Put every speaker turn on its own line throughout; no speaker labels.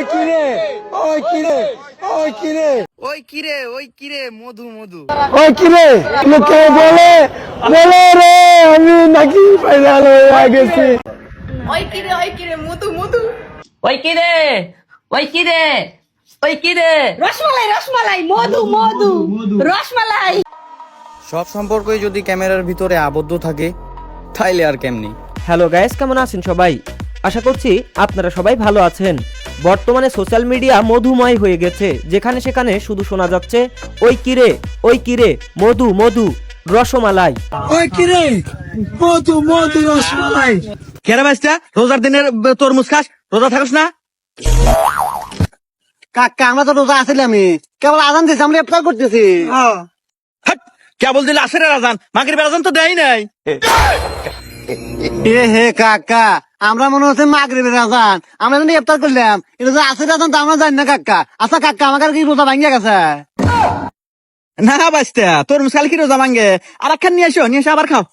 ওই কিরে ওই কিরে ওই কিরে
ওই কিরে ওই কিরে মধু মধু
ওই কিরে লোকে বলে বলে রে আমি নাকি ফাইনাল হয়ে গেছি।
ওই কিরে মধু মধু
ওই কিরে ওই কিরে ওই কিরে
রসমালাই রসমালাই মধু মধু রসমালাই।
সব সম্পর্কই যদি ক্যামেরার ভিতরে আবদ্ধ থাকে তাইলে আর কেমনি।
হ্যালো গাইস, কেমন আছেন সবাই? আশা করছি আপনারা সবাই ভালো আছেন। বর্তমানে সোশ্যাল মিডিয়া মধুময় হয়ে গেছে, যেখানে সেখানে শুধু শোনা যাচ্ছে ওই কিরে মধু মধু রসমালাই।
ওই কিরে মধু মধু রসমালাই।
কেরা বাইস্তা রোজার দিনের তরমুজ খাস, রোজা থাকস না?
কাকা আমরা তো রোজা আছিলাম, কেবল আজান দিয়েছি, আমরা ইফতার করতেছি।
কেবল দিলে আসের আজান, মাগরিবের আজান তো দেয় নাই।
এ হে কাকা, আমরা মনে হচ্ছে মাগরিবের আজান, আমরা যখন ইফতার করলাম, এটা যে আসের আজান তো আমরা জানি না কাকা। আচ্ছা কাকা, আমাকে কি রোজা ভাঙিয়া গেছে?
না বাইস্তা তরমুজ খালি কি রোজা ভাঙ্গে? আর একখান নিয়ে এসে আবার খাও।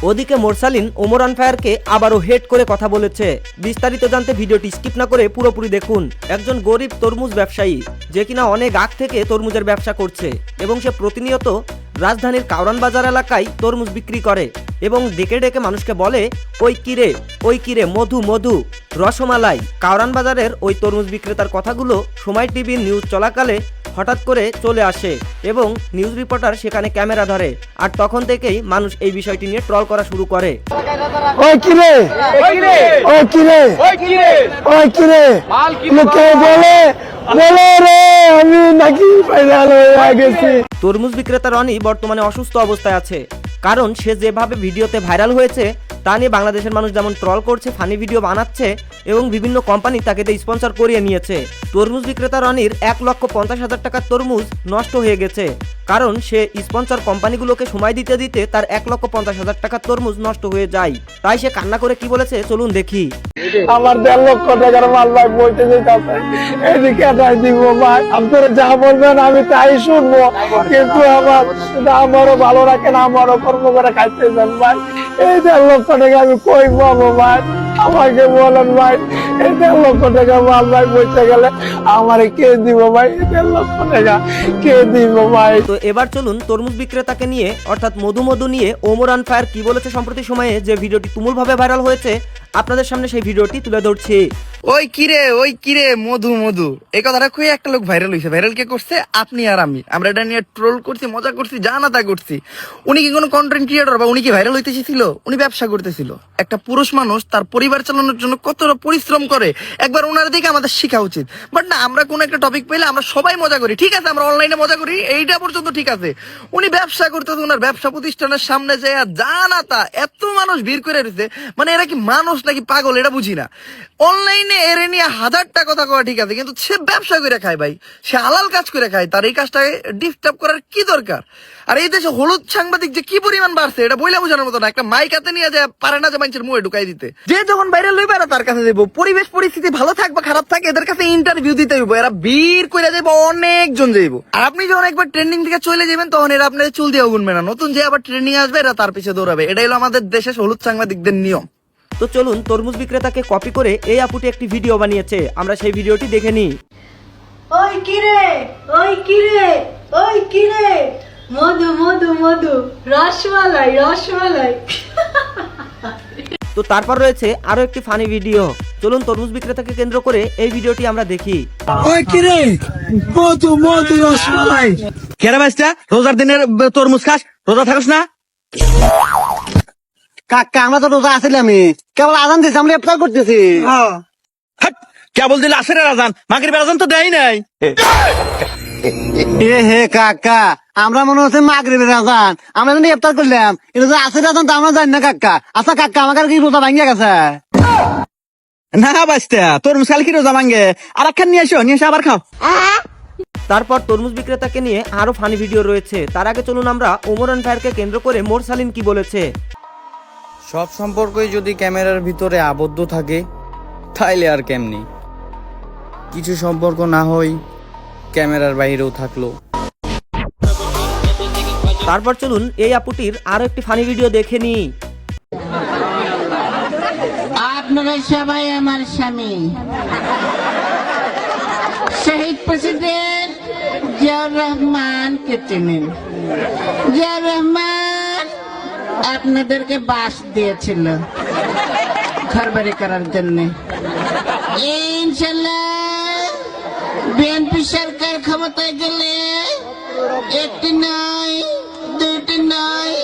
ওদিকে মোরসালিন ওমর আনফায়ারকে আবারও হেড করে কথা বলেছে। বিস্তারিত জানতে ভিডিওটি স্কিপ না করে পুরোপুরি দেখুন। একজন গরিব তরমুজ ব্যবসায়ী, যে কিনা অনেক আগ থেকে তরমুজের ব্যবসা করছে এবং সে প্রতিনিয়ত রাজধানীর কাউরান বাজার এলাকায় তরমুজ বিক্রি করে এবং ডেকে ডেকে মানুষকে বলে ওই কিরে মধু মধু রসমালাই। কাউরান বাজারের ওই তরমুজ বিক্রেতার কথাগুলো সময় টিভির নিউজ চলাকালে হঠাৎ করে চলে আসে এবং নিউজ রিপোর্টার সেখানে ক্যামেরা ধরে, আর তখন থেকেই মানুষ এই বিষয়টি নিয়ে ট্রল করা শুরু করে।
ওই কিরে ওই কিরে ওই কিরে লোকে বলে বলে রে আমি নাকি ফাইনাল হয়ে গেছি।
তরমুজ বিক্রেতা রনি বর্তমানে অসুস্থ অবস্থায় আছে, কারণ সে যেভাবে ভিডিওতে ভাইরাল হয়েছে তা নিয়ে বাংলাদেশের মানুষ যেমন ট্রল করছে, ফানি ভিডিও বানাচ্ছে এবং বিভিন্ন কোম্পানি তাকে স্পন্সর করিয়ে নিয়েছে। তরমুজ বিক্রেতা রনির 1,50,000 টাকার তরমুজ নষ্ট হয়ে গেছে, কারণ সে স্পন্সর কোম্পানিগুলোকে সময় দিতে দিতে তার 1,50,000 টাকার তরমুজ নষ্ট হয়ে যায়। তাই সে কান্না করে কি বলেছে চলুন দেখি।
আমার 1.5 লক্ষ টাকার মাল ভাই বইতে যেতেছে, এদিকে এটাই দিব ভাই, আপনারা যা বলবেন আমি তাই শুনবো, কিন্তু আমারও ভালো রাখেন, আমারও কর্ম করে খাইতে যান ভাই। এই 1.5 লক্ষ টাকা আমি কই পাবো ভাই? আমাকে বলেন ভাই, এই 1.5 লক্ষ টাকা মাল ভাই বইতে গেলে আমারে কে দিব ভাই? 1.5 লক্ষ টাকা কে দিব ভাই?
তো এবার চলুন তরমুজ বিক্রেতাকে নিয়ে অর্থাৎ মধু মধু নিয়ে ওমর আনফায়ার কি বলেছে সম্প্রতি সময়ে যে ভিডিওটি তুমুলভাবে ভাইরাল হয়েছে, আপনাদের সামনে সেই ভিডিওটি তুলে ধরছি।
ওই কিরে মধু মধু, এই কথাটা কই একটা লোক ভাইরাল হয়েছে। ভাইরাল কে করছে? আপনি আর আমি। আমরা এটা নিয়ে ট্রোল করছি, মজা করছি, যা না তা করছি। উনি কি কোনো কন্টেন্ট ক্রিয়েটর বা উনি কি ভাইরাল হইতে ছিল? উনি ব্যবসা করতেছিল। একটা পুরুষ মানুষ তার পরিবার চালানোর জন্য কতটা পরিশ্রম করে একবার ওনার দিকে আমাদের শেখা উচিত। বাট না, আমরা কোন একটা টপিক পেলে আমরা সবাই মজা করি। ঠিক আছে, আমরা অনলাইনে মজা করি, এইটা পর্যন্ত ঠিক আছে। উনি ব্যবসা করতেছে, ওনার ব্যবসা প্রতিষ্ঠানের সামনে যায় যা না তা এত মানুষ ভিড় করে রয়েছে, মানে এরা কি মানুষ নাকি পাগল এটা বুঝি না। অনলাইনে এরে নিয়ে 1000টা কথা কওয়া ঠিক আছে, কিন্তু সে ব্যবসা করে খায় ভাই, সে হালাল কাজ করে খায়, তার এই কাজটাকে ডিস্টার্ব করার কি দরকার? আর এই দেশে হলুদ সাংবাদিক যে কি পরিমাণ বাড়ছে এটা বইলা বোঝানোর মতো না। একটা মাইক হাতে নিয়ে যায় পারে না যে মানুষের মুখে ঢুকাই দিতে। যে যখন ভাইরাল হইবে এরা তার কাছে যাবো, পরিবেশ পরিস্থিতি ভালো থাকবে খারাপ থাকে এদের কাছে ইন্টারভিউ দিতে হইব, এরা ভিড় করে যাইব, অনেকজন যাইব। আর আপনি যখন একবার ট্রেন্ডিং থেকে চলে যাবেন তখন এরা আপনাদের চুল দিয়ে গুনবে না, নতুন যে আবার ট্রেন্ডিং আসবে এরা তার পিছিয়ে দৌড়াবে। এটাই হলো আমাদের দেশের হলুদ সাংবাদিকদের নিয়ম।
তো চলুন তরমুজ বিক্রেতাকে কপি করে এই আপুটি একটি ভিডিও বানিয়েছে, আমরা সেই ভিডিওটি দেখে নিই।
ওই কিরে মধু মধু মধু রসমালাই রসমালাই।
তো তারপর রয়েছে আরো একটি ফানি ভিডিও, চলুন তরমুজ বিক্রেতাকে কেন্দ্র করে এই ভিডিওটি আমরা দেখি।
ওই কিরে মধু মধু রসমালাই।
কেরা বাইস্তা রোজার দিনের তরমুজ খাস, রোজা থাকস না?
কাকা আমরা তো রোজা আছিলাম, কেবল আজান দিয়েছি, আমরা ইফতার করতেছি।
কেবল দিলে আসের আজান, মাগরিবের আজান তো দেয় নাই।
এ হে কাকা, আমরা মনে হচ্ছে মাগরিবের আজান, আমরা যখন ইফতার করলাম, এটা যে আসের আজান তো আমরা জানি না কাকা। আচ্ছা কাকা, আমাকে কি রোজা ভাঙিয়া গেছে?
না বাইস্তা তরমুজ খালি কি রোজা ভাঙ্গে? আর একখান নিয়ে এসে আবার খাও।
তারপর তরমুজ বিক্রেতাকে নিয়ে আরো ফানি ভিডিও রয়েছে। তার আগে চলুন আমরা ওমর আনফায়ারকে কেন্দ্র করে মোরসালিন কি বলেছে।
সব সম্পর্কই যদি ক্যামেরার ভিতরে আবদ্ধ থাকে তাইলে আর কেমনি। কিছু সম্পর্ক না হয় ক্যামেরার বাইরেও থাকলো।
তারপর চলুন এই আপুটির আরো একটি ফানি ভিডিও দেখে নি।
আপনারা সবাই আমার স্বামী। প্রেসিডেন্ট জিয়াউর রহমানকে চেনেন? জিয়াউর রহমান আপনাদেরকে বাস দিয়েছিল ঘর বাড়ি করার জন্য। ইনশাল্লাহ বিএনপি সরকার ক্ষমতায় গেলে একটি নয়, দুইটি নয়,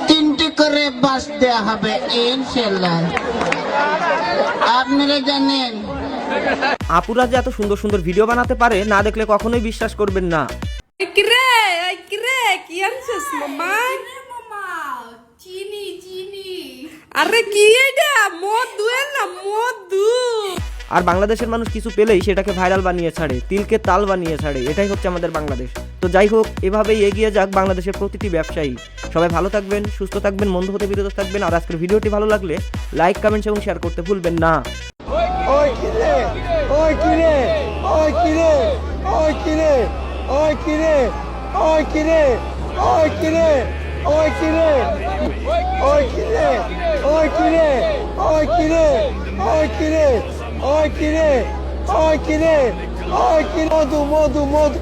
তিনটি করে বাস দেওয়া হবে ইনশাল্লাহ। আপনারা জানেন
আপুরা যে এত সুন্দর সুন্দর ভিডিও বানাতে পারে, না দেখলে কখনোই বিশ্বাস করবেন না।
কি আনছিস মামা? চিনি চিনি। আরে কি এটা? মধু না মধু।
আর বাংলাদেশের মানুষ কিছু পেলেই সেটাকে ভাইরাল বানিয়ে ছাড়ে, তিলকে তাল বানিয়ে ছাড়ে। এটাই হচ্ছে আমাদের বাংলাদেশ। তো যাই হোক, এভাবেই এগিয়ে যাক বাংলাদেশের প্রতিটি ব্যবসায়ী। সবাই ভালো থাকবেন, সুস্থ থাকবেন, মন্দ হতে বিরত থাকবেন। আর আজকের ভিডিওটি ভালো লাগলে লাইক, কমেন্টস এবং শেয়ার করতে ভুলবেন না।
ওই কিরে, ওই কিরে, ওই কিরে, ওই কিরে, ওই কিরে, ওই কিরে, ওই কিরে, ওই কিরে, ওই কিরে, ওই কিরে, ওই কিরে, ওই কিরে, ওই কিরে, ওই কিরে, ওই কিরে, মধু মধু মধু